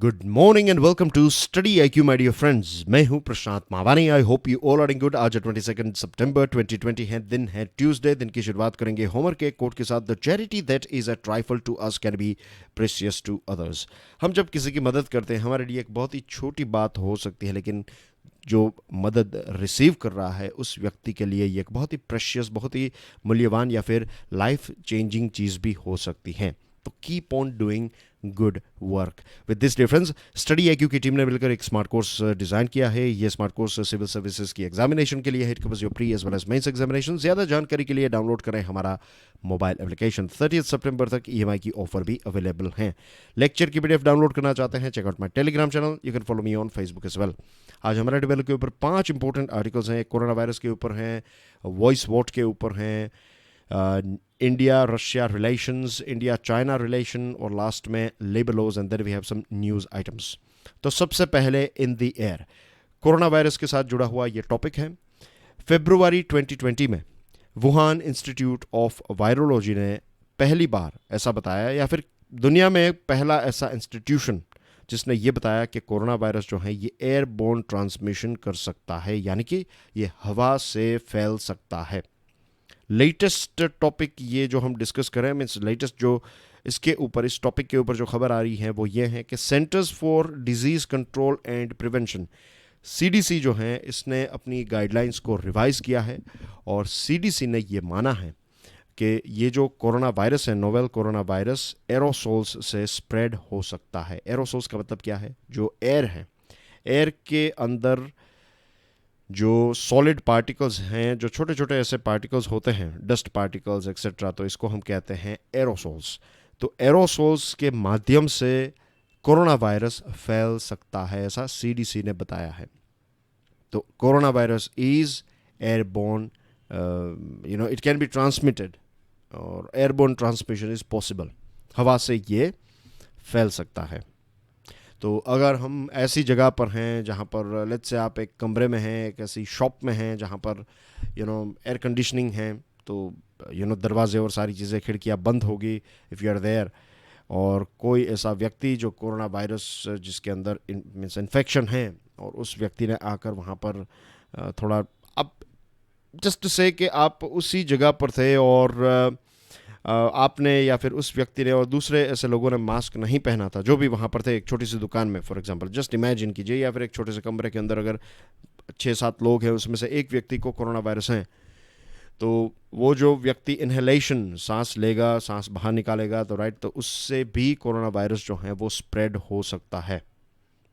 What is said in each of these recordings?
Good morning and welcome to Study IQ my dear friends. मैं हूं Prashant Mawani. I hope you all are in good. आज 22 सितंबर 2020 है, दिन है ट्यूसडे। दिन की शुरुआत करेंगे होमवर्क के कोट के साथ। The charity that is a trifle to us can be precious to others. हम जब किसी की मदद करते हैं, हमारे लिए एक बहुत ही छोटी बात हो सकती है, लेकिन जो मदद रिसीव कर रहा है उस व्यक्ति के लिए ये एक बहुत ही प्रेशियस, बहुत ही मूल्यवान या फिर लाइफ चेंजिंग चीज़ भी हो सकती है। तो keep on doing good work with this difference. Study IQ की टीम ने मिलकर एक स्मार्ट कोर्स डिजाइन किया है। ये स्मार्ट कोर्स सिविल सर्विसेज की एग्जामिनेशन के लिए है। It covers your pre as well as mains examination. ज्यादा जानकारी के लिए डाउनलोड करें हमारा मोबाइल एप्लीकेशन। 30 सितंबर तक ईएमआई की ऑफर भी अवेलेबल हैं। लेक्चर की पीडीएफ डाउनलोड करना चाहते हैं, check out my Telegram channel. You can follow me on Facebook as well. आज हमारे डेवलप के ऊपर 5 इंपॉर्टेंट आर्टिकल्स हैं। कोरोना वायरस के ऊपर हैं, वॉइस वोट के ऊपर हैं, India Russia relations, India China relation, और लास्ट में labour laws, and then we have some news items. तो सबसे पहले in the air corona virus के साथ जुड़ा हुआ ये टॉपिक है। फरवरी 2020 में वुहान इंस्टीट्यूट ऑफ वायरोलॉजी ने पहली बार ऐसा बताया, या फिर दुनिया में पहला ऐसा इंस्टीट्यूशन जिसने ये बताया कि कोरोना वायरस जो है ये एयरबोर्न ट्रांसमिशन कर सकता है, यानी कि ये हवा से फैल सकता है। लेटेस्ट टॉपिक ये जो हम डिस्कस करें, मीन्स लेटेस्ट जो इसके ऊपर, इस टॉपिक के ऊपर जो खबर आ रही है वो ये है कि centres for disease control and prevention, CDC जो है, इसने अपनी गाइडलाइंस को रिवाइज किया है। और सीडीसी ने ये माना है कि ये जो कोरोना वायरस है, नोवेल कोरोना वायरस, एरोसोल्स से स्प्रेड हो सकता है। एरोसोल्स का मतलब क्या है? जो एयर है, एयर के अंदर जो सॉलिड पार्टिकल्स हैं, जो छोटे छोटे ऐसे पार्टिकल्स होते हैं, डस्ट पार्टिकल्स एक्सेट्रा, तो इसको हम कहते हैं एरोसोल्स। तो एरोसोल्स के माध्यम से कोरोना वायरस फैल सकता है, ऐसा सीडीसी ने बताया है। तो corona virus is airborne, it can be transmitted, और एयरबोर्न ट्रांसमिशन इज पॉसिबल। हवा से ये फैल सकता है। तो अगर हम ऐसी जगह पर हैं जहाँ पर, लेट्स से आप एक कमरे में हैं, एक ऐसी शॉप में हैं जहाँ पर एयर कंडीशनिंग है, तो दरवाजे और सारी चीज़ें, खिड़कियाँ बंद होगी इफ़ यू आर देयर, और कोई ऐसा व्यक्ति जो कोरोना वायरस जिसके अंदर मीन्स इन्फेक्शन है, और उस व्यक्ति ने आकर वहाँ पर थोड़ा, अब जस्ट से कि आप उसी जगह पर थे और आपने या फिर उस व्यक्ति ने और दूसरे ऐसे लोगों ने मास्क नहीं पहना था, जो भी वहाँ पर थे, एक छोटी सी दुकान में फॉर एग्जांपल, जस्ट इमेजिन कीजिए, या फिर एक छोटे से कमरे के अंदर अगर 6-7 लोग हैं, उसमें से एक व्यक्ति को कोरोना वायरस है, तो वो जो व्यक्ति इन्हेलेशन, सांस लेगा, सांस बाहर निकालेगा, तो राइट, तो उससे भी कोरोना वायरस जो है वो स्प्रेड हो सकता है।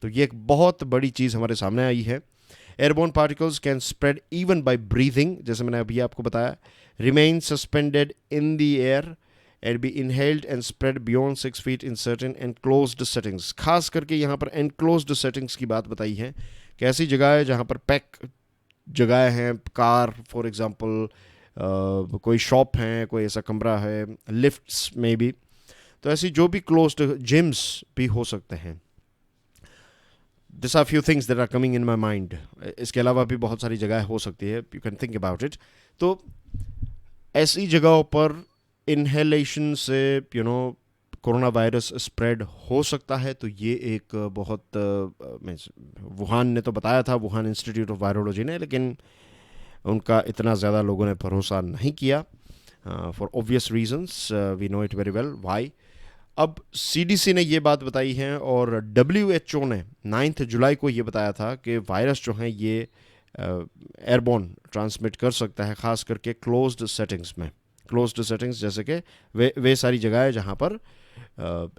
तो ये एक बहुत बड़ी चीज़ हमारे सामने आई है। Airborne particles can spread even by breathing, जैसे मैंने अभी आपको बताया, remain suspended in the air and be inhaled and spread beyond 6 feet in certain enclosed settings. खास करके यहाँ पर एनक्लोज्ड सेटिंग्स की बात बताई है कि ऐसी जगह है जहाँ पर पैक जगह हैं, कार फॉर एग्जांपल, कोई शॉप है, कोई ऐसा कमरा है, लिफ्ट्स में भी, तो ऐसी जो भी क्लोज्ड, जिम्स भी हो सकते हैं। This are few things that are coming in my mind. इसके अलावा भी बहुत सारी जगह हो सकती है, you can think about it. तो ऐसी जगहों पर इनहेलेशन से कोरोना वायरस स्प्रेड हो सकता है। तो ये एक बहुत वुहान ने तो बताया था, वुहान इंस्टीट्यूट ऑफ वायरोलॉजी ने, लेकिन उनका इतना ज़्यादा लोगों ने भरोसा नहीं किया for obvious reasons. We know it very well why. अब सीडीसी ने ये बात बताई है, और WHO ने 9 जुलाई को ये बताया था कि वायरस जो है ये एयरबोर्न ट्रांसमिट कर सकता है, ख़ास करके क्लोज्ड सेटिंग्स में। क्लोज्ड सेटिंग्स जैसे कि वे सारी जगह है जहाँ पर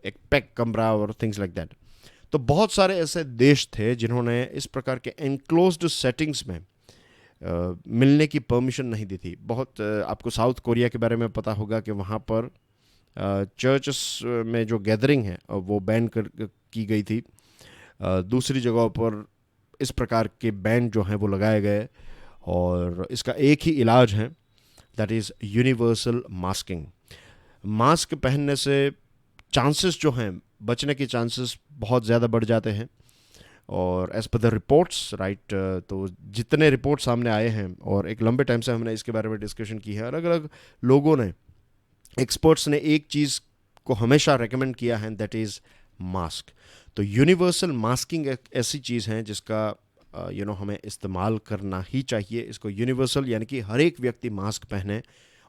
एक पैक कमरा और थिंग्स लाइक दैट। तो बहुत सारे ऐसे देश थे जिन्होंने इस प्रकार के एनक्लोज्ड सेटिंग्स में मिलने की परमिशन नहीं दी थी। बहुत आपको साउथ कोरिया के बारे में पता होगा कि वहाँ पर चर्चेस में जो गैदरिंग है वो बैन की गई थी। दूसरी जगहों पर इस प्रकार के बैन जो हैं वो लगाए गए, और इसका एक ही इलाज है, that is universal masking. Mask पहनने से चांसेस जो हैं, बचने के चांसेस बहुत ज़्यादा बढ़ जाते हैं। और as per the reports, right, तो जितने रिपोर्ट सामने आए हैं, और एक लंबे टाइम से हमने इसके बारे में डिस्कशन की है, अलग अलग लोगों ने, एक्सपर्ट्स ने एक चीज़ को हमेशा रेकमेंड किया है, दैट इज़ मास्क। तो यूनिवर्सल मास्किंग एक ऐसी चीज़ है जिसका हमें इस्तेमाल करना ही चाहिए। इसको यूनिवर्सल यानी कि हर एक व्यक्ति मास्क पहने,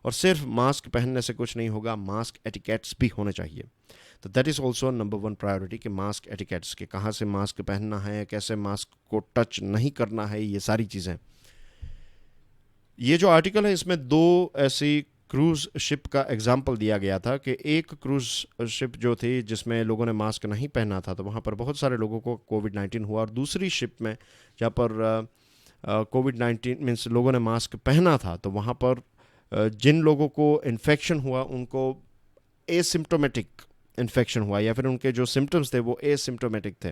और सिर्फ मास्क पहनने से कुछ नहीं होगा, मास्क एटिकेट्स भी होने चाहिए। तो that is also number one priority कि मास्क एटिकेट्स, के कहाँ से मास्क पहनना है, कैसे मास्क को टच नहीं करना है, ये सारी चीज़ें। ये जो आर्टिकल है इसमें दो ऐसी क्रूज़ शिप का एग्जाम्पल दिया गया था कि एक क्रूज़ शिप जो थी जिसमें लोगों ने मास्क नहीं पहना था तो वहाँ पर बहुत सारे लोगों को कोविड-19 हुआ, और दूसरी शिप में जहाँ पर कोविड-19 मीन्स लोगों ने मास्क पहना था तो वहाँ पर जिन लोगों को इन्फेक्शन हुआ उनको एसिम्प्टोमेटिक इन्फेक्शन हुआ, या फिर उनके जो सिम्टम्स थे वो एसिम्प्टोमेटिक थे,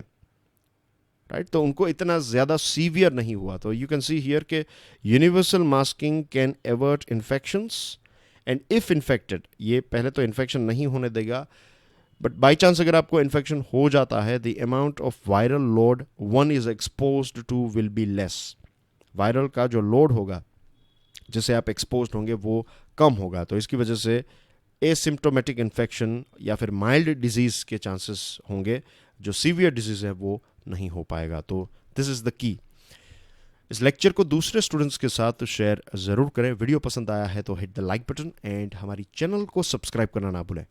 राइट। तो उनको इतना ज़्यादा सीवियर नहीं हुआ। तो यू कैन सी हियर के universal masking can avert infections and if infected, ये पहले तो इन्फेक्शन नहीं होने देगा, बट बाई चांस अगर आपको इन्फेक्शन हो जाता है, the amount of viral load one is exposed to will be less. Viral का जो लोड होगा जिससे आप एक्सपोज होंगे वो कम होगा। तो इसकी वजह से एसिम्प्टोमेटिक इन्फेक्शन या फिर माइल्ड डिजीज़ के चांसेस होंगे, जो सीवियर डिजीज़ है वो नहीं हो पाएगा। तो दिस इज़ द की। इस लेक्चर को दूसरे स्टूडेंट्स के साथ शेयर ज़रूर करें। वीडियो पसंद आया है तो hit the like button and हमारी चैनल को सब्सक्राइब करना ना भूलें।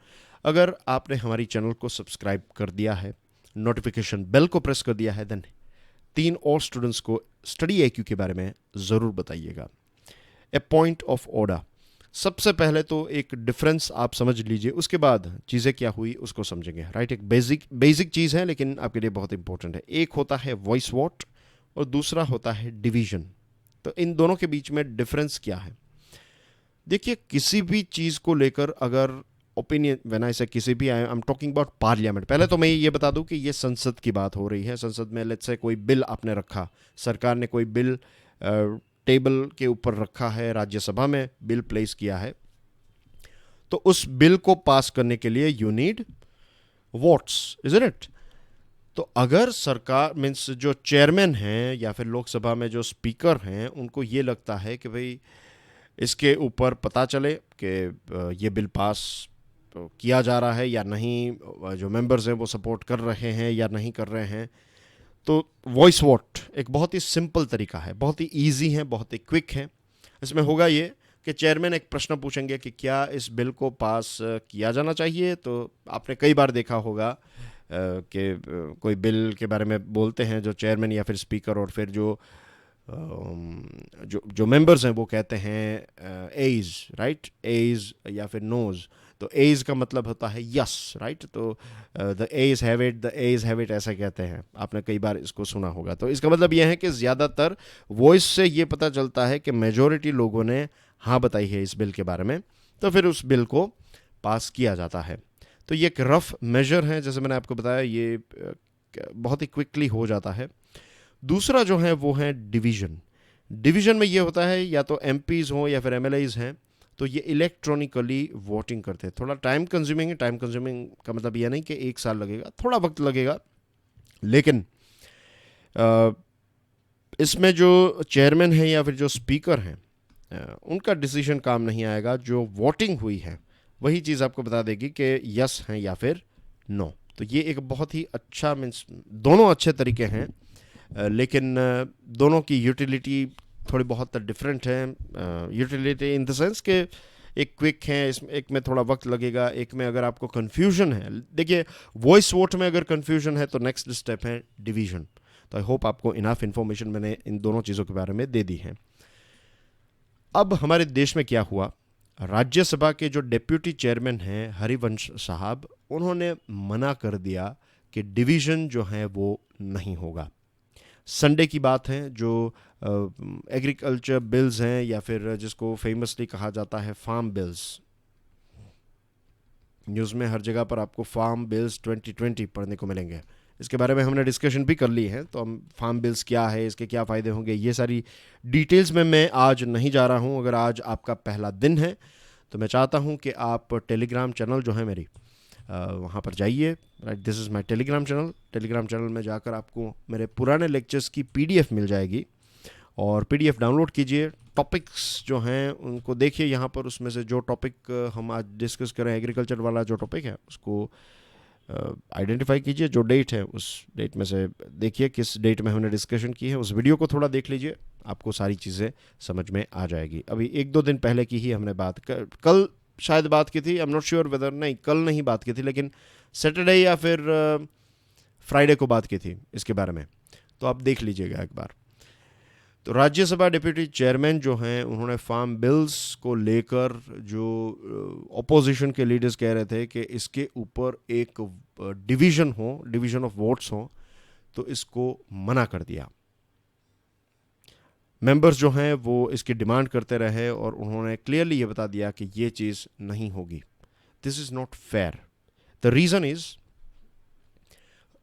अगर आपने हमारी चैनल को सब्सक्राइब कर दिया है, नोटिफिकेशन बेल को प्रेस कर दिया है, देन 3 और स्टूडेंट्स को स्टडी IQ के बारे में ज़रूर बताइएगा। ए पॉइंट ऑफ ऑर्डर, सबसे पहले तो एक डिफरेंस आप समझ लीजिए, उसके बाद चीज़ें क्या हुई उसको समझेंगे, राइट। एक बेसिक चीज़ है लेकिन आपके लिए बहुत इंपॉर्टेंट है। एक होता है वॉइस वॉट और दूसरा होता है डिवीजन। तो इन दोनों के बीच में डिफरेंस क्या है? देखिए, किसी भी चीज़ को लेकर अगर ओपिनियन, व्हेन आई से किसी भी, I am talking about parliament. पहले तो मैं ये बता दूं कि ये संसद की बात हो रही है। संसद में लेट्स से कोई बिल आपने रखा, सरकार ने कोई बिल टेबल के ऊपर रखा है, राज्यसभा में बिल प्लेस किया है, तो उस बिल को पास करने के लिए you need votes, isn't it? तो अगर सरकार मीन्स जो चेयरमैन हैं या फिर लोकसभा में जो स्पीकर हैं, उनको ये लगता है कि भाई इसके ऊपर पता चले कि ये बिल पास किया जा रहा है या नहीं, जो मेंबर्स हैं वो सपोर्ट कर रहे हैं या नहीं कर रहे हैं, तो वॉइस वोट एक बहुत ही सिंपल तरीका है, बहुत ही इजी है, बहुत ही क्विक है। इसमें होगा ये कि चेयरमैन एक प्रश्न पूछेंगे कि क्या इस बिल को पास किया जाना चाहिए। तो आपने कई बार देखा होगा कि कोई बिल के बारे में बोलते हैं जो चेयरमैन या फिर स्पीकर, और फिर जो मेंबर्स हैं वो कहते हैं एज, राइट, एज या फिर नोज। तो एज का मतलब होता है यस, राइट। तो the ayes have it, the ayes have it, ऐसा कहते हैं, आपने कई बार इसको सुना होगा। तो इसका मतलब यह है कि ज़्यादातर वॉइस से ये पता चलता है कि मेजॉरिटी लोगों ने हाँ बताई है इस बिल के बारे में, तो फिर उस बिल को पास किया जाता है। तो ये एक रफ मेजर है, जैसे मैंने आपको बताया, ये बहुत ही क्विकली हो जाता है। दूसरा जो है वो है डिवीज़न। डिवीज़न में ये होता है या तो MPs हों या फिर MLAs हैं, तो ये इलेक्ट्रॉनिकली वोटिंग करते हैं। थोड़ा टाइम कंज्यूमिंग है। टाइम कंज्यूमिंग का मतलब ये नहीं कि 1 साल लगेगा, थोड़ा वक्त लगेगा, लेकिन इसमें जो चेयरमैन है या फिर जो स्पीकर हैं, उनका डिसीजन काम नहीं आएगा। जो वोटिंग हुई है वही चीज़ आपको बता देगी कि यस हैं या फिर नो। तो ये एक बहुत ही अच्छा, मीन्स दोनों अच्छे तरीके हैं, लेकिन दोनों की यूटिलिटी थोड़ी बहुत डिफरेंट है। यूटिलिटी इन द सेंस कि एक क्विक है, इसमें एक में थोड़ा वक्त लगेगा, एक में अगर आपको कन्फ्यूजन है, देखिए वॉइस वोट में अगर कन्फ्यूजन है तो नेक्स्ट स्टेप है डिवीजन। तो आई होप आपको इनफ इन्फॉर्मेशन मैंने इन दोनों चीज़ों के बारे में दे दी है। अब हमारे देश में क्या हुआ, राज्यसभा के जो डेप्यूटी चेयरमैन हैं हरिवंश साहब, उन्होंने मना कर दिया कि डिवीज़न जो है वो नहीं होगा। संडे की बात है, जो एग्रीकल्चर बिल्स हैं या फिर जिसको फेमसली कहा जाता है फार्म बिल्स, न्यूज़ में हर जगह पर आपको फार्म बिल्स 2020 पढ़ने को मिलेंगे। इसके बारे में हमने डिस्कशन भी कर ली है, तो हम फार्म बिल्स क्या है, इसके क्या फ़ायदे होंगे, ये सारी डिटेल्स में मैं आज नहीं जा रहा हूँ। अगर आज आपका पहला दिन है तो मैं चाहता हूँ कि आप टेलीग्राम चैनल जो है मेरी, वहाँ पर जाइए, right, this is my Telegram channel. Telegram channel में जाकर आपको मेरे पुराने लेक्चर्स की PDF मिल जाएगी, और PDF डाउनलोड कीजिए। टॉपिक्स जो हैं उनको देखिए यहाँ पर, उसमें से जो टॉपिक हम आज डिस्कस करें, एग्रीकल्चर वाला जो टॉपिक है उसको आइडेंटिफाई कीजिए, जो डेट है उस डेट में से देखिए किस डेट में हमने डिस्कशन की है, उस वीडियो को थोड़ा देख लीजिए, आपको सारी चीज़ें समझ में आ जाएगी। अभी 1-2 दिन पहले की ही हमने कल शायद बात की थी, I am not sure whether, नहीं कल नहीं बात की थी, लेकिन सैटरडे या फिर फ्राइडे को बात की थी इसके बारे में, तो आप देख लीजिएगा एक बार। तो राज्यसभा डिप्यूटी चेयरमैन जो हैं, उन्होंने फार्म बिल्स को लेकर जो ऑपोजिशन के लीडर्स कह रहे थे कि इसके ऊपर एक डिवीज़न हो, डिवीज़न ऑफ वोट्स हो, तो इसको मना कर दिया। मेंबर्स जो हैं वो इसकी डिमांड करते रहे और उन्होंने क्लियरली ये बता दिया कि ये चीज़ नहीं होगी। This is not fair. The reason is,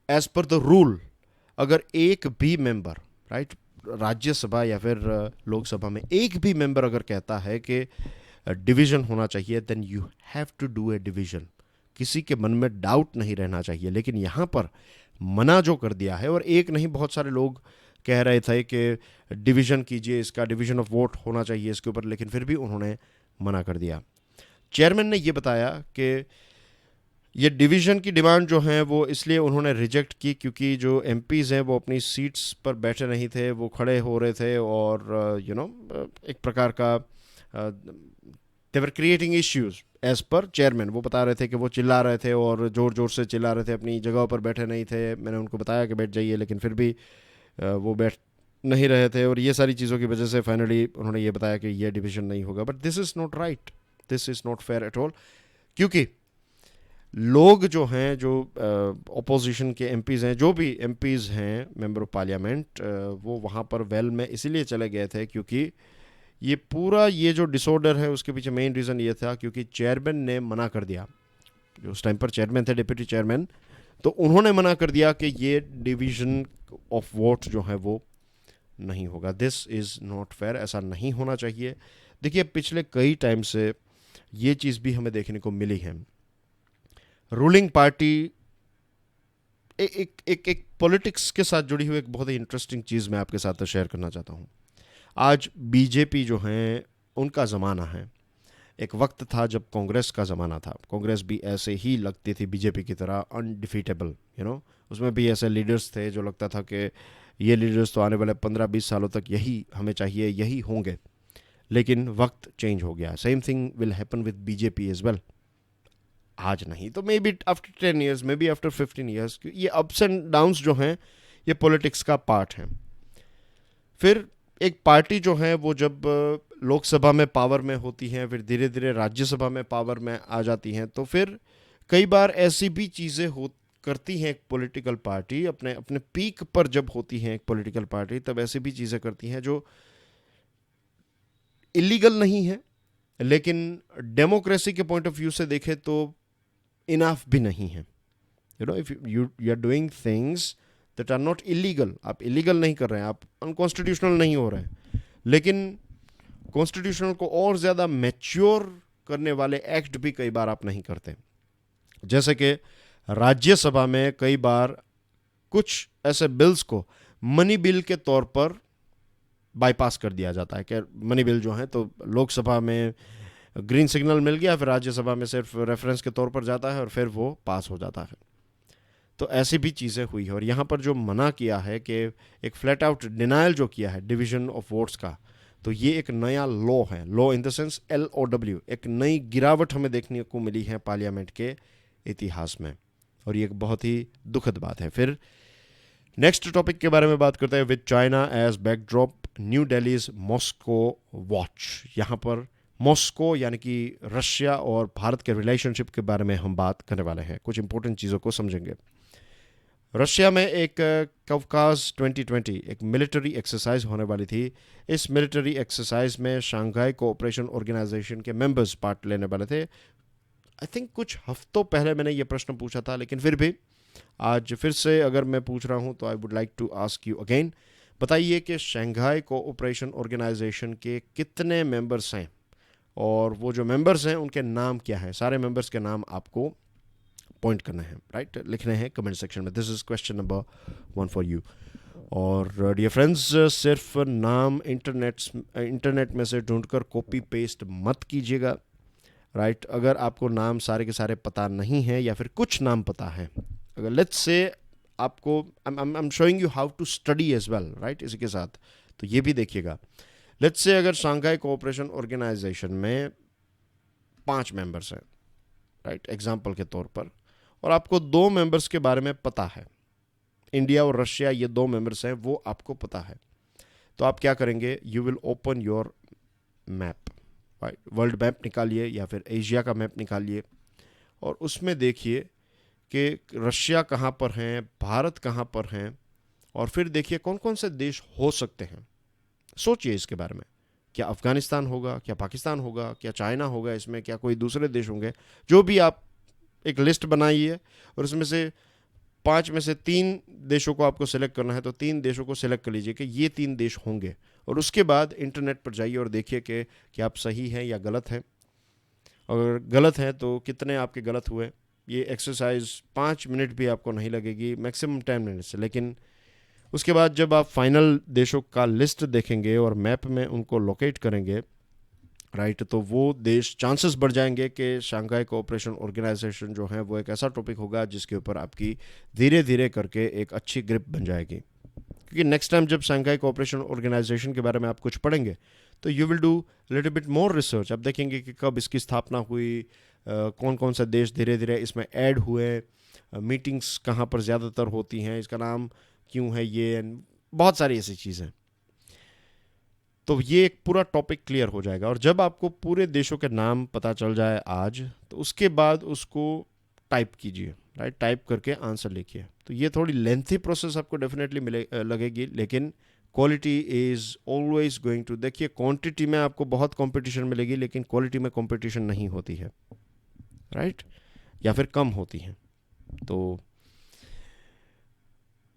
as per the rule, अगर एक भी मेंबर, राइट, राज्यसभा या फिर लोकसभा में एक भी मेंबर अगर कहता है कि डिवीज़न होना चाहिए, then you have to do a division. किसी के मन में डाउट नहीं रहना चाहिए। लेकिन यहाँ पर मना जो कर दिया है, और एक नहीं बहुत सारे लोग कह रहे थे कि डिवीज़न कीजिए, इसका डिवीज़न ऑफ वोट होना चाहिए इसके ऊपर, लेकिन फिर भी उन्होंने मना कर दिया। चेयरमैन ने ये बताया कि ये डिवीज़न की डिमांड जो है वो इसलिए उन्होंने रिजेक्ट की क्योंकि जो एमपीज़ हैं वो अपनी सीट्स पर बैठे नहीं थे, वो खड़े हो रहे थे और एक प्रकार का they were creating issues. As per chairman वो बता रहे थे कि वो चिल्ला रहे थे और ज़ोर ज़ोर से चिल्ला रहे थे, अपनी जगहों पर बैठे नहीं थे। मैंने उनको बताया कि बैठ जाइए, लेकिन फिर भी वो बैठ नहीं रहे थे, और ये सारी चीज़ों की वजह से फाइनली उन्होंने ये बताया कि ये डिवीज़न नहीं होगा। But this is not right, this is not fair at all, क्योंकि लोग जो हैं, जो अपोजिशन के एमपीज़ हैं, जो भी एमपीज़ हैं, मेंबर ऑफ पार्लियामेंट, वो वहाँ पर वेल में इसीलिए चले गए थे क्योंकि ये जो डिसऑर्डर है उसके पीछे मेन रीज़न ये था क्योंकि चेयरमैन ने मना कर दिया। जो उस टाइम पर चेयरमैन थे, डिप्यूटी चेयरमैन, तो उन्होंने मना कर दिया कि ये डिवीज़न ऑफ वोट जो है वो नहीं होगा। दिस इज़ नॉट फेयर, ऐसा नहीं होना चाहिए। देखिए, पिछले कई टाइम से ये चीज़ भी हमें देखने को मिली है। रूलिंग पार्टी एक पॉलिटिक्स के साथ जुड़ी हुई एक बहुत ही इंटरेस्टिंग चीज़ मैं आपके साथ शेयर करना चाहता हूँ। आज बीजेपी जो हैं उनका ज़माना है। एक वक्त था जब कांग्रेस का ज़माना था। कांग्रेस भी ऐसे ही लगती थी बीजेपी की तरह, अनडिफीटेबल, उसमें भी ऐसे लीडर्स थे जो लगता था कि ये लीडर्स तो आने वाले 15-20 सालों तक यही हमें चाहिए, यही होंगे। लेकिन वक्त चेंज हो गया। Same thing will happen with BJP as well. आज नहीं तो maybe after 10 years, maybe after 15 years. ये अप्स एंड डाउन्स जो हैं ये पॉलिटिक्स का पार्ट है। फिर एक पार्टी जो है वो जब लोकसभा में पावर में होती है, फिर धीरे धीरे राज्यसभा में पावर में आ जाती हैं, तो फिर कई बार ऐसी भी चीज़ें हो करती हैं एक पॉलिटिकल पार्टी, अपने अपने पीक पर जब होती हैं एक पॉलिटिकल पार्टी, तब ऐसी भी चीज़ें करती हैं जो इलीगल नहीं है, लेकिन डेमोक्रेसी के पॉइंट ऑफ व्यू से देखें तो इनफ भी नहीं है। If you are doing things that are not illegal, आप इलीगल नहीं कर रहे हैं, आप अनकॉन्स्टिट्यूशनल नहीं हो रहे हैं, लेकिन कॉन्स्टिट्यूशनल को और ज़्यादा मैच्योर करने वाले एक्ट भी कई बार आप नहीं करते। जैसे कि राज्यसभा में कई बार कुछ ऐसे बिल्स को मनी बिल के तौर पर बाईपास कर दिया जाता है कि मनी बिल जो है तो लोकसभा में ग्रीन सिग्नल मिल गया, फिर राज्यसभा में सिर्फ रेफरेंस के तौर पर जाता है और फिर वो पास हो जाता है। तो ऐसी भी चीज़ें हुई है। और यहाँ पर जो मना किया है कि एक फ्लैट आउट डिनायल जो किया है डिवीज़न ऑफ वोट्स का, तो ये एक नया लॉ है। Law in the sense LOW, एक नई गिरावट हमें देखने को मिली है पार्लियामेंट के इतिहास में, और ये एक बहुत ही दुखद बात है। फिर नेक्स्ट टॉपिक के बारे में बात करते हैं। With China as backdrop, new Delhi's Moscow watch. यहाँ पर मॉस्को यानी कि रशिया और भारत के रिलेशनशिप के बारे में हम बात करने वाले हैं। कुछ इंपॉर्टेंट चीज़ों को समझेंगे। रशिया में एक कवकाज 2020 एक मिलिट्री एक्सरसाइज होने वाली थी। इस मिलिट्री एक्सरसाइज में शंघाई कोऑपरेशन ऑर्गेनाइजेशन के मेंबर्स पार्ट लेने वाले थे। आई थिंक कुछ हफ्तों पहले मैंने ये प्रश्न पूछा था, लेकिन फिर भी आज फिर से अगर मैं पूछ रहा हूँ तो I would like to ask you again. बताइए कि शंघाई कोऑपरेशन ऑर्गेनाइजेशन के कितने मेंबर्स हैं, और वो जो मेंबर्स हैं उनके नाम क्या है। सारे मेंबर्स के नाम आपको पॉइंट करना है, राइट, लिखने हैं कमेंट सेक्शन में। This is question number 1 for you. और डियर फ्रेंड्स, सिर्फ नाम इंटरनेट में से ढूंढकर कॉपी पेस्ट मत कीजिएगा। राइट। अगर आपको नाम सारे के सारे पता नहीं है या फिर कुछ नाम पता है, अगर लेट्स से आपको, I am showing you how to study as well, right, इसी के साथ तो ये भी देखिएगा। लेट्स से अगर शंघाई कोऑपरेशन ऑर्गेनाइजेशन में 5 मेंबर्स हैं, राइट, एग्जाम्पल के तौर पर, और आपको 2 मेंबर्स के बारे में पता है, इंडिया और रशिया, ये 2 मेंबर्स हैं, वो आपको पता है, तो आप क्या करेंगे, you will open your map, right, world map निकालिए या फिर एशिया का मैप निकालिए, और उसमें देखिए कि रशिया कहाँ पर हैं, भारत कहाँ पर हैं, और फिर देखिए कौन कौन से देश हो सकते हैं। सोचिए इसके बारे में, क्या अफगानिस्तान होगा, क्या पाकिस्तान होगा, क्या चाइना होगा इसमें, क्या कोई दूसरे देश होंगे, जो भी आप एक लिस्ट बनाइए, और उसमें से 5 में से 3 देशों को आपको सेलेक्ट करना है, तो 3 देशों को सेलेक्ट कर लीजिए कि ये 3 देश होंगे, और उसके बाद इंटरनेट पर जाइए और देखिए कि आप सही हैं या गलत हैं। अगर गलत है तो कितने आपके गलत हुए। ये एक्सरसाइज 5 मिनट भी आपको नहीं लगेगी, मैक्सिमम 10 मिनट्स, लेकिन उसके बाद जब आप फाइनल देशों का लिस्ट देखेंगे और मैप में उनको लोकेट करेंगे, राइट, तो वो देश, चांसेस बढ़ जाएंगे कि शंघाई कोऑपरेशन ऑर्गेनाइजेशन जो है वो एक ऐसा टॉपिक होगा जिसके ऊपर आपकी धीरे धीरे करके एक अच्छी ग्रिप बन जाएगी। क्योंकि नेक्स्ट टाइम जब शंघाई कोऑपरेशन ऑर्गेनाइजेशन के बारे में आप कुछ पढ़ेंगे तो you will do little bit more research. आप देखेंगे कि कब इसकी स्थापना हुई, कौन कौन से देश धीरे धीरे इसमें ऐड हुए, मीटिंग्स कहाँ पर ज़्यादातर होती हैं, इसका नाम क्यों है ये, बहुत सारी ऐसी चीज़ें। तो ये एक पूरा टॉपिक क्लियर हो जाएगा, और जब आपको पूरे देशों के नाम पता चल जाए आज, तो उसके बाद उसको टाइप कीजिए, राइट, टाइप करके आंसर लिखिए। तो ये थोड़ी लेंथी प्रोसेस आपको डेफिनेटली लगेगी, लेकिन quality is always going to, देखिए क्वांटिटी में आपको बहुत कंपटीशन मिलेगी, लेकिन क्वालिटी में कंपटीशन नहीं होती है, राइट, या फिर कम होती है। तो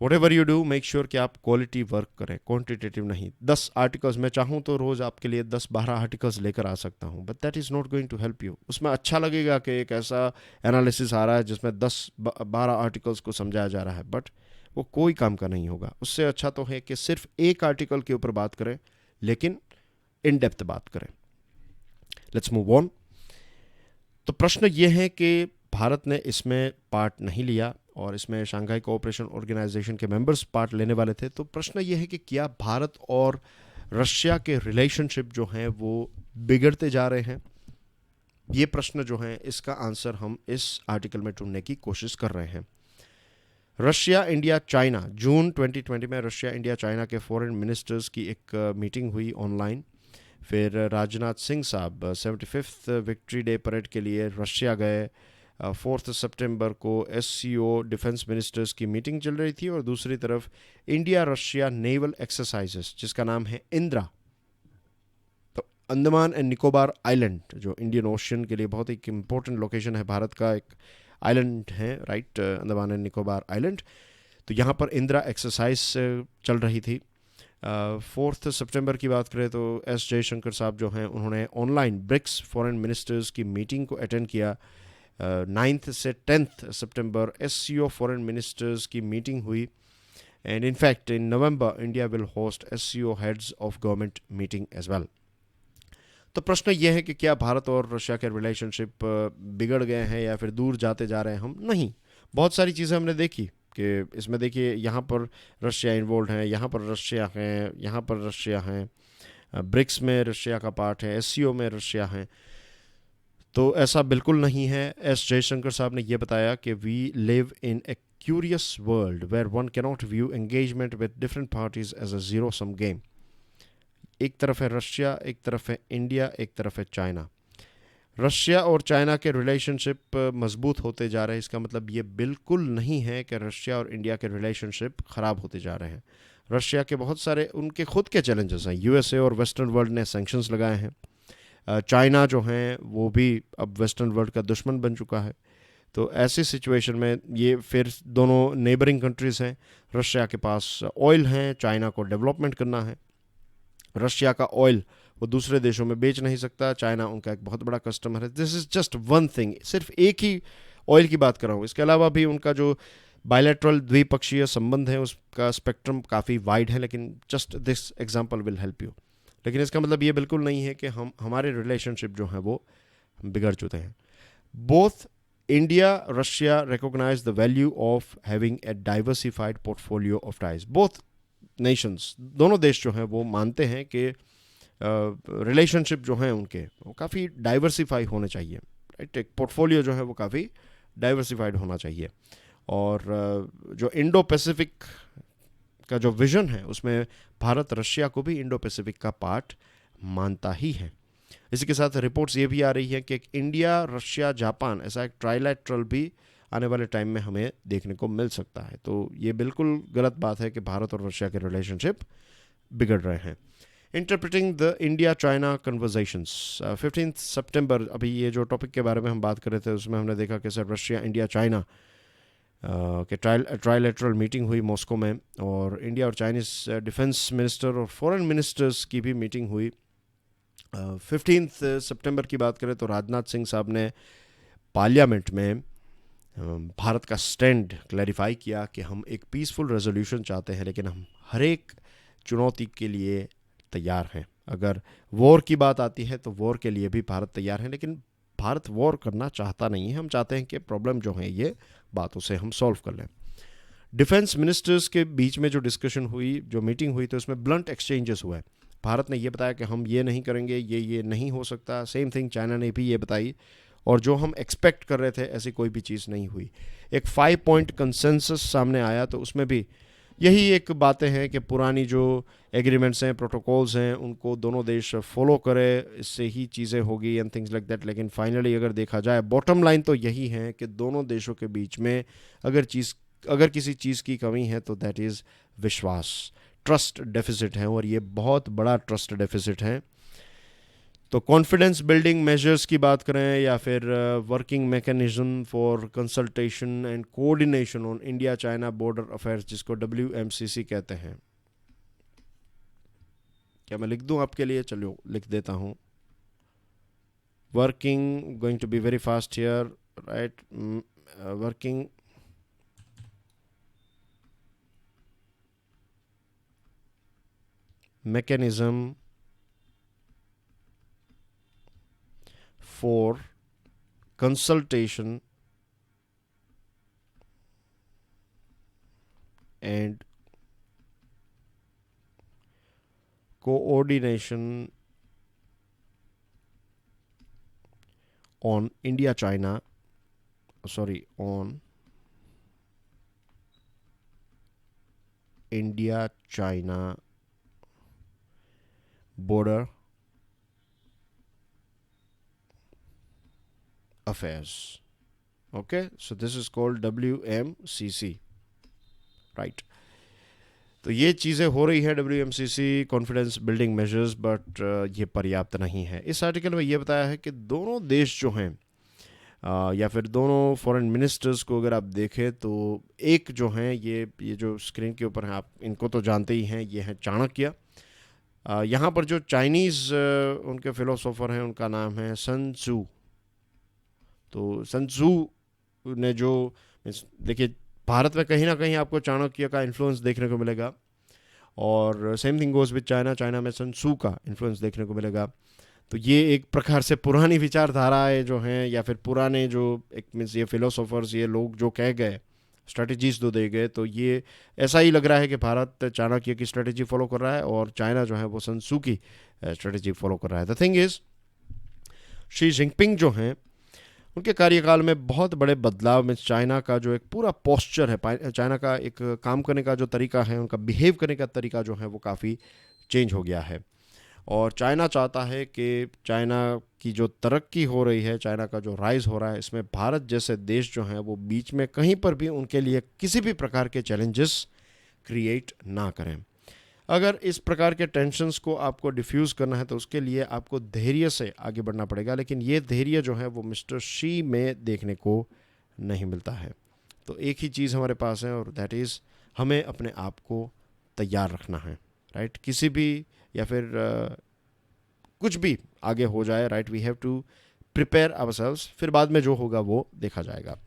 Whatever you do, make sure कि आप क्वालिटी वर्क करें, क्वांटिटेटिव नहीं। 10 आर्टिकल्स, मैं चाहूँ तो रोज़ आपके लिए 10-12 आर्टिकल्स लेकर आ सकता हूँ, but that is not going to help you. उसमें अच्छा लगेगा कि एक ऐसा एनालिसिस आ रहा है जिसमें 10-12 आर्टिकल्स को समझाया जा रहा है, बट वो कोई काम का नहीं होगा। उससे अच्छा तो है कि सिर्फ एक आर्टिकल के ऊपर बात करें, लेकिन इन डेप्थ बात करें। Let's move on. तो प्रश्न ये है कि भारत ने इसमें पार्ट नहीं लिया, और इसमें शंघाई कोऑपरेशन ऑर्गेनाइजेशन के मेंबर्स पार्ट लेने वाले थे। तो प्रश्न ये है कि क्या भारत और रशिया के रिलेशनशिप जो हैं वो बिगड़ते जा रहे हैं। ये प्रश्न जो है, इसका आंसर हम इस आर्टिकल में ढूंढने की कोशिश कर रहे हैं। रशिया, इंडिया, चाइना, जून 2020 में रशिया, इंडिया, चाइना के फॉरेन मिनिस्टर्स की एक मीटिंग हुई ऑनलाइन। फिर राजनाथ सिंह साहब 75th विक्ट्री डे परेड के लिए रशिया गए। 4 सितंबर को SCO डिफेंस मिनिस्टर्स की मीटिंग चल रही थी, और दूसरी तरफ इंडिया रशिया नेवल एक्सरसाइजेस, जिसका नाम है इंदिरा। तो अंडमान एंड निकोबार आइलैंड, जो इंडियन ओशन के लिए बहुत एक इम्पोर्टेंट लोकेशन है, भारत का एक आइलैंड है, right, Andaman and Nicobar island. तो यहाँ पर इंदिरा एक्सरसाइज चल रही थी। 4 सितंबर की बात करें तो S जयशंकर साहब जो हैं, उन्होंने ऑनलाइन ब्रिक्स फॉरेन मिनिस्टर्स की मीटिंग को अटेंड किया। 9 से 10 सितंबर SCO फॉरेन मिनिस्टर्स की मीटिंग हुई, and in fact in November India will host SCO heads of government meeting as well. तो प्रश्न ये है कि क्या भारत और रशिया के रिलेशनशिप बिगड़ गए हैं या फिर दूर जाते जा रहे हैं हम। नहीं, बहुत सारी चीज़ें हमने देखी कि इसमें देखिए यहाँ पर रशिया इन्वॉल्व है, यहाँ पर रशिया है, यहाँ पर रशिया है, ब्रिक्स में रशिया का पार्ट है, SCO में रशिया है। तो ऐसा बिल्कुल नहीं है। S जयशंकर साहब ने यह बताया कि we live in a curious world where one cannot view engagement with different parties as a zero sum game. एक तरफ है रशिया, एक तरफ है इंडिया, एक तरफ है चाइना। रशिया और चाइना के रिलेशनशिप मजबूत होते जा रहे हैं। इसका मतलब ये बिल्कुल नहीं है कि रशिया और इंडिया के रिलेशनशिप ख़राब होते जा रहे हैं। रशिया के बहुत सारे उनके खुद के चैलेंजेस हैं। USA और वेस्टर्न वर्ल्ड ने सैंक्शंस लगाए हैं। चाइना जो हैं वो भी अब वेस्टर्न वर्ल्ड का दुश्मन बन चुका है। तो ऐसी सिचुएशन में ये फिर दोनों नेबरिंग कंट्रीज़ हैं। रशिया के पास ऑयल हैं, चाइना को डेवलपमेंट करना है। रशिया का ऑयल वो दूसरे देशों में बेच नहीं सकता, चाइना उनका एक बहुत बड़ा कस्टमर है। This is just one thing, सिर्फ एक ही ऑयल की बात कर रहा हूँ। इसके अलावा भी उनका जो बायलैटरल द्विपक्षीय संबंध है उसका स्पेक्ट्रम काफ़ी वाइड है, लेकिन just this example will help you. लेकिन इसका मतलब ये बिल्कुल नहीं है कि हमारे रिलेशनशिप जो है वो बिगड़ चुके हैं. Both India Russia recognize the value of having a diversified portfolio of ties. Both nations, दोनों देश जो हैं वो मानते हैं कि रिलेशनशिप जो हैं उनके वो काफ़ी डाइवर्सिफाई होने चाहिए. राइट, एक पोर्टफोलियो जो है वो काफ़ी डाइवर्सिफाइड होना चाहिए. और जो इंडो पैसिफिक का जो विजन है उसमें भारत रशिया को भी इंडो पैसिफिक का पार्ट मानता ही है. इसी के साथ रिपोर्ट्स ये भी आ रही है कि इंडिया रशिया जापान ऐसा एक ट्राइलैटरल भी आने वाले टाइम में हमें देखने को मिल सकता है. तो ये बिल्कुल गलत बात है कि भारत और रशिया के रिलेशनशिप बिगड़ रहे हैं. Interpreting the India China conversations, 15 सितंबर, अभी ये जो टॉपिक के बारे में हम बात कर रहे थे उसमें हमने देखा कि सर रशिया इंडिया चाइना के ट्राइलेटरल मीटिंग हुई मॉस्को में, और इंडिया और चाइनीज़ डिफेंस मिनिस्टर और फॉरेन मिनिस्टर्स की भी मीटिंग हुई. 15 सितंबर की बात करें तो राजनाथ सिंह साहब ने पार्लियामेंट में भारत का स्टैंड क्लैरिफाई किया कि हम एक पीसफुल रेजोल्यूशन चाहते हैं, लेकिन हम हर एक चुनौती के लिए तैयार हैं. अगर वॉर की बात आती है तो वॉर के लिए भी भारत तैयार है, लेकिन भारत वॉर करना चाहता नहीं है. हम चाहते हैं कि प्रॉब्लम जो है ये बातों से हम सॉल्व कर लें. डिफेंस मिनिस्टर्स के बीच में जो डिस्कशन हुई, जो मीटिंग हुई, तो उसमें ब्लंट एक्सचेंजेस हुआ है. भारत ने ये बताया कि हम ये नहीं करेंगे, ये नहीं हो सकता. सेम थिंग चाइना ने भी ये बताई, और जो हम एक्सपेक्ट कर रहे थे ऐसी कोई भी चीज़ नहीं हुई. एक 5 पॉइंट कंसेंसस सामने आया, तो उसमें भी यही एक बातें हैं कि पुरानी जो एग्रीमेंट्स हैं, प्रोटोकॉल्स हैं, उनको दोनों देश फॉलो करें, इससे ही चीज़ें होगी एंड थिंग्स लाइक दैट. लेकिन फाइनली अगर देखा जाए बॉटम लाइन तो यही है कि दोनों देशों के बीच में अगर किसी चीज़ की कमी है तो दैट इज़ विश्वास. ट्रस्ट डेफिसिट है, और ये बहुत बड़ा ट्रस्ट डेफिसिट है. तो कॉन्फिडेंस बिल्डिंग मेजर्स की बात करें या फिर working mechanism for consultation and coordination on India China border affairs, जिसको WMCC कहते हैं. क्या मैं लिख दूं आपके लिए? चलो लिख देता हूं. Working, going to be very fast here, right. Working mechanism for consultation and coordination on India-China border affairs. Okay, so this is called WMCC, right. तो ये चीज़ें हो रही है WMCC confidence building measures, but ये पर्याप्त नहीं है. इस आर्टिकल में ये बताया है कि दोनों देश जो हैं या फिर दोनों फॉरेन मिनिस्टर्स को अगर आप देखें तो एक जो हैं, ये जो स्क्रीन के ऊपर हैं, आप इनको तो जानते ही हैं, ये हैं चाणक्य. यहाँ पर जो चाइनीज़ उनके फिलोसोफर हैं उनका नाम है सन त्सू. तो सन त्सू ने जो, देखिए भारत में कहीं ना कहीं आपको चाणक्य का इन्फ्लुएंस देखने को मिलेगा, और same thing goes with China में सन त्सू का इन्फ्लुएंस देखने को मिलेगा. तो ये एक प्रकार से पुरानी विचारधाराएं जो हैं, या फिर पुराने जो एक मीन्स ये फिलोसोफर्स, ये लोग जो कह गए, स्ट्रेटजीज दो दे गए, तो ये ऐसा ही लग रहा है कि भारत चाणक्य की स्ट्रेटजी फॉलो कर रहा है और चाइना जो है वो सन त्सू की स्ट्रेटजी फॉलो कर रहा है. The thing is, Xi Jinping जो हैं उनके कार्यकाल में बहुत बड़े बदलाव में चाइना का जो एक पूरा पोस्चर है, चाइना का एक काम करने का जो तरीका है, उनका बिहेव करने का तरीका जो है वो काफ़ी चेंज हो गया है. और चाइना चाहता है कि चाइना की जो तरक्की हो रही है, चाइना का जो राइज हो रहा है, इसमें भारत जैसे देश जो हैं वो बीच में कहीं पर भी उनके लिए किसी भी प्रकार के चैलेंजेस क्रिएट ना करें. अगर इस प्रकार के टेंशन्स को आपको डिफ्यूज़ करना है तो उसके लिए आपको धैर्य से आगे बढ़ना पड़ेगा, लेकिन ये धैर्य जो है वो मिस्टर शी में देखने को नहीं मिलता है. तो एक ही चीज़ हमारे पास है, और दैट इज़ हमें अपने आप को तैयार रखना है, राइट. किसी भी या फिर कुछ भी आगे हो जाए, right, we have to prepare ourselves, फिर बाद में जो होगा वो देखा जाएगा.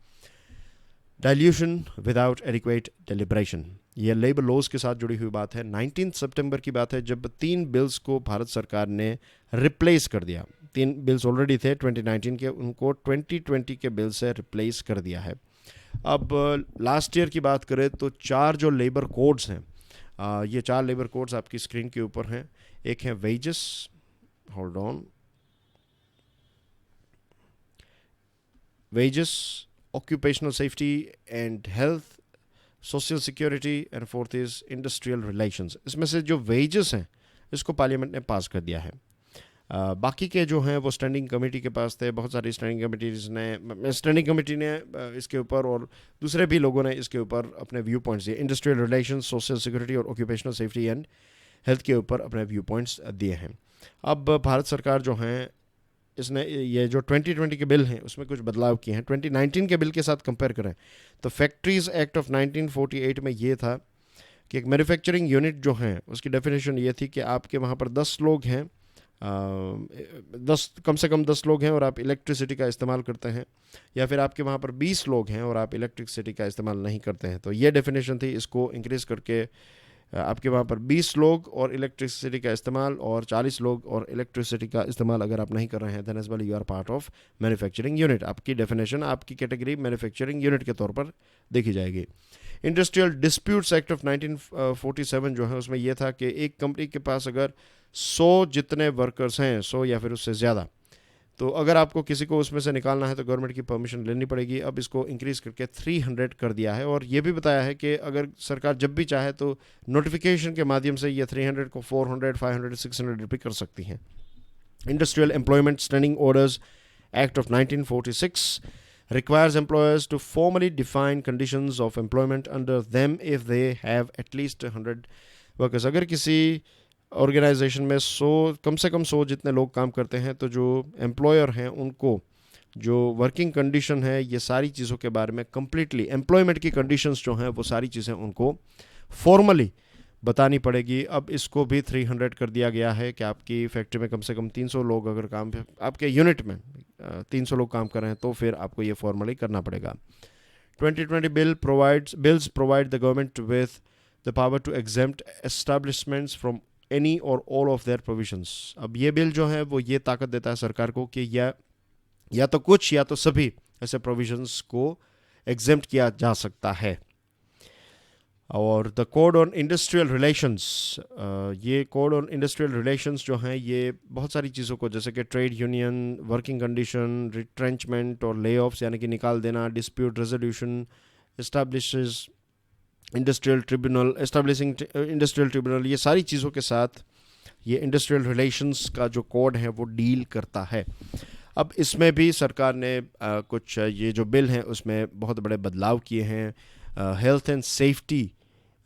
डाइल्यूशन विदाउट एडिक्वेट डेलिब्रेशन, ये लेबर लॉज के साथ जुड़ी हुई बात है. 19 सितंबर की बात है जब 3 बिल्स को भारत सरकार ने रिप्लेस कर दिया. 3 बिल्स ऑलरेडी थे 2019 के, उनको 2020 के बिल से रिप्लेस कर दिया है। अब लास्ट ईयर की बात करें तो 4 जो लेबर कोड्स हैं, ये 4 लेबर कोड्स आपकी स्क्रीन के ऊपर हैं। एक है wages, hold on, wages, occupational safety and health, social security, and fourth is industrial relations. इसमें से जो वेजेस हैं इसको पार्लियामेंट ने पास कर दिया है। बाकी के जो हैं वो स्टैंडिंग कमेटी के पास थे। बहुत सारी स्टैंडिंग कमेटी ने इसके ऊपर और दूसरे भी लोगों ने इसके ऊपर अपने व्यू पॉइंट्स दिए। इंडस्ट्रियल रिलेशंस, सोशल सिक्योरिटी और ऑक्यूपेशनल सेफ्टी एंड हेल्थ के ऊपर अपने व्यू पॉइंट्स दिए हैं। अब भारत सरकार जो हैं इसने ये जो 2020 के बिल हैं उसमें कुछ बदलाव किए हैं। 2019 के बिल के साथ कंपेयर करें तो फैक्ट्रीज़ एक्ट ऑफ 1948 में ये था कि एक मैन्युफैक्चरिंग यूनिट जो है उसकी डेफिनेशन ये थी कि आपके वहाँ पर 10 लोग हैं, 10 कम से कम 10 लोग हैं और आप इलेक्ट्रिसिटी का इस्तेमाल करते हैं, या फिर आपके वहाँ पर 20 लोग हैं और आप इलेक्ट्रिसिटी का इस्तेमाल नहीं करते हैं। तो ये डेफिनेशन थी। इसको इंक्रीज़ करके आपके वहाँ पर 20 लोग और इलेक्ट्रिसिटी का इस्तेमाल, और 40 लोग और इलेक्ट्रिसिटी का इस्तेमाल अगर आप नहीं कर रहे हैं then as well you are part of manufacturing unit. आपकी डेफिनेशन, आपकी कैटेगरी मैन्युफैक्चरिंग यूनिट के तौर पर देखी जाएगी। इंडस्ट्रियल डिस्प्यूट्स एक्ट ऑफ 1947 जो है उसमें यह था कि एक कंपनी के पास अगर 100 जितने वर्कर्स हैं, 100 या फिर उससे ज़्यादा, तो अगर आपको किसी को उसमें से निकालना है तो गवर्नमेंट की परमिशन लेनी पड़ेगी। अब इसको इंक्रीज़ करके 300 कर दिया है, और ये भी बताया है कि अगर सरकार जब भी चाहे तो नोटिफिकेशन के माध्यम से ये 300 को 400, 500, 600 भी कर सकती हैं। Industrial employment standing orders act of 1946 requires employers to formally define conditions of employment under them if they have at least 100 workers। अगर किसी ऑर्गेनाइजेशन में 100 कम से कम 100 जितने लोग काम करते हैं तो जो एम्प्लॉयर हैं उनको जो वर्किंग कंडीशन है ये सारी चीज़ों के बारे में कम्प्लीटली एम्प्लॉयमेंट की कंडीशंस जो हैं वो सारी चीज़ें उनको फॉर्मली बतानी पड़ेगी। अब इसको भी 300 कर दिया गया है कि आपकी फैक्ट्री में कम से कम 300 लोग अगर काम, आपके यूनिट में 300 लोग काम कर रहे हैं तो फिर आपको ये फॉर्मली करना पड़ेगा। 2020 bills provide the government with the power to exempt establishments from any or all of their provisions। अब ये बिल जो है वो ये ताकत देता है सरकार को कि या तो कुछ या तो सभी ऐसे प्रोविजंस को एग्जेम्प्ट किया जा सकता है। और the code on industrial relations, ये कोड ऑन इंडस्ट्रियल रिलेशंस जो हैं ये बहुत सारी चीज़ों को, जैसे कि trade union, working condition, retrenchment और ले ऑफ्स यानी कि निकाल देना, dispute resolution, establishes industrial tribunal, ये सारी चीज़ों के साथ ये इंडस्ट्रियल रिलेशंस का जो कोड है वो डील करता है। अब इसमें भी सरकार ने कुछ ये जो बिल हैं उसमें बहुत बड़े बदलाव किए हैं। हेल्थ एंड सेफ्टी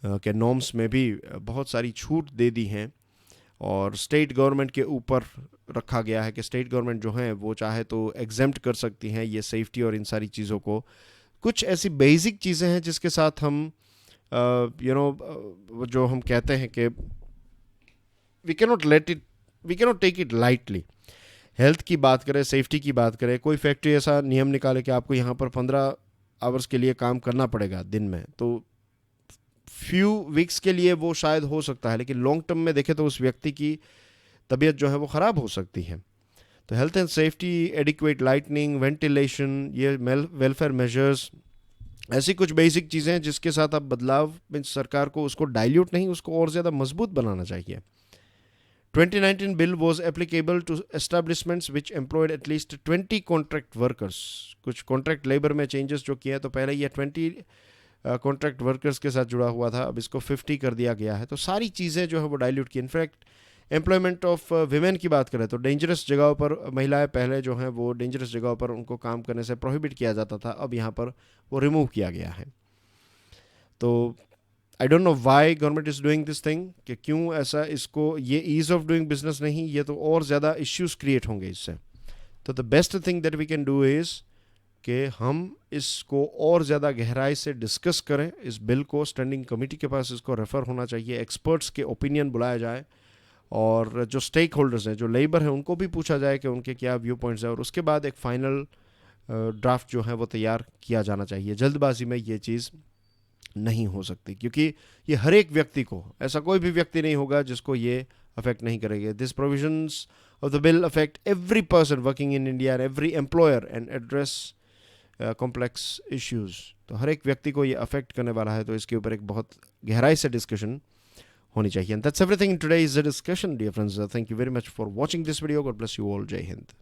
के नॉर्म्स में भी बहुत सारी छूट दे दी हैं, और स्टेट गवर्नमेंट के ऊपर रखा गया है कि स्टेट गवर्नमेंट जो है वो चाहे तो एग्जेम्प्ट कर सकती हैं ये सेफ्टी और इन सारी चीज़ों को। कुछ ऐसी बेसिक चीज़ें हैं जिसके साथ हम जो हम कहते हैं कि we cannot take it lightly. Health की बात करें, सेफ्टी की बात करें, कोई फैक्ट्री ऐसा नियम निकाले कि आपको यहाँ पर 15 आवर्स के लिए काम करना पड़ेगा दिन में, तो फ्यू वीक्स के लिए वो शायद हो सकता है, लेकिन लॉन्ग टर्म में देखें तो उस व्यक्ति की तबीयत जो है वो ख़राब हो सकती है। तो health and safety, adequate lightning, ventilation, ये वेलफेयर मेजर्स, ऐसी कुछ बेसिक चीज़ें हैं जिसके साथ अब बदलाव में सरकार को उसको डाइल्यूट नहीं, उसको और ज़्यादा मजबूत बनाना चाहिए। 2019 bill was applicable to establishments which employed at least 20 contract workers। कुछ कॉन्ट्रैक्ट लेबर में चेंजेस जो किए हैं, तो पहले ये 20 कॉन्ट्रैक्ट वर्कर्स के साथ जुड़ा हुआ था, अब इसको 50 कर दिया गया है। तो सारी चीज़ें जो है वो डाइल्यूट की। इनफैक्ट एम्प्लॉयमेंट ऑफ विमेन की बात करें तो डेंजरस जगहों पर महिलाएं पहले जो हैं वो डेंजरस जगहों पर उनको काम करने से प्रोहिबिट किया जाता था, अब यहाँ पर वो रिमूव किया गया है। तो I don't know why government is doing this thing, कि क्यों ऐसा, इसको ये ईज़ ऑफ डूइंग बिजनेस नहीं, ये तो और ज़्यादा इश्यूज क्रिएट होंगे इससे। तो the best thing that we can do is कि हम इसको और ज़्यादा गहराई से डिस्कस करें। इस बिल को स्टैंडिंग कमेटी के पास इसको रेफ़र होना चाहिए, एक्सपर्ट्स के ओपिनियन बुलाया जाए, और जो स्टेक होल्डर्स हैं, जो लेबर हैं, उनको भी पूछा जाए कि उनके क्या व्यू पॉइंट्स हैं, और उसके बाद एक फ़ाइनल ड्राफ्ट जो है वो तैयार किया जाना चाहिए। जल्दबाजी में ये चीज़ नहीं हो सकती, क्योंकि ये हर एक व्यक्ति को, ऐसा कोई भी व्यक्ति नहीं होगा जिसको ये अफेक्ट नहीं करेंगे। This provisions of the bill affect every person working in India and every employer and address complex issues. तो हर एक व्यक्ति को ये अफेक्ट करने वाला है, तो इसके ऊपर एक बहुत गहराई से डिस्कशन होनी चाहिए. And that's everything in today's discussion, dear friends. Thank you very much for watching this video. God bless you all. Jai Hind.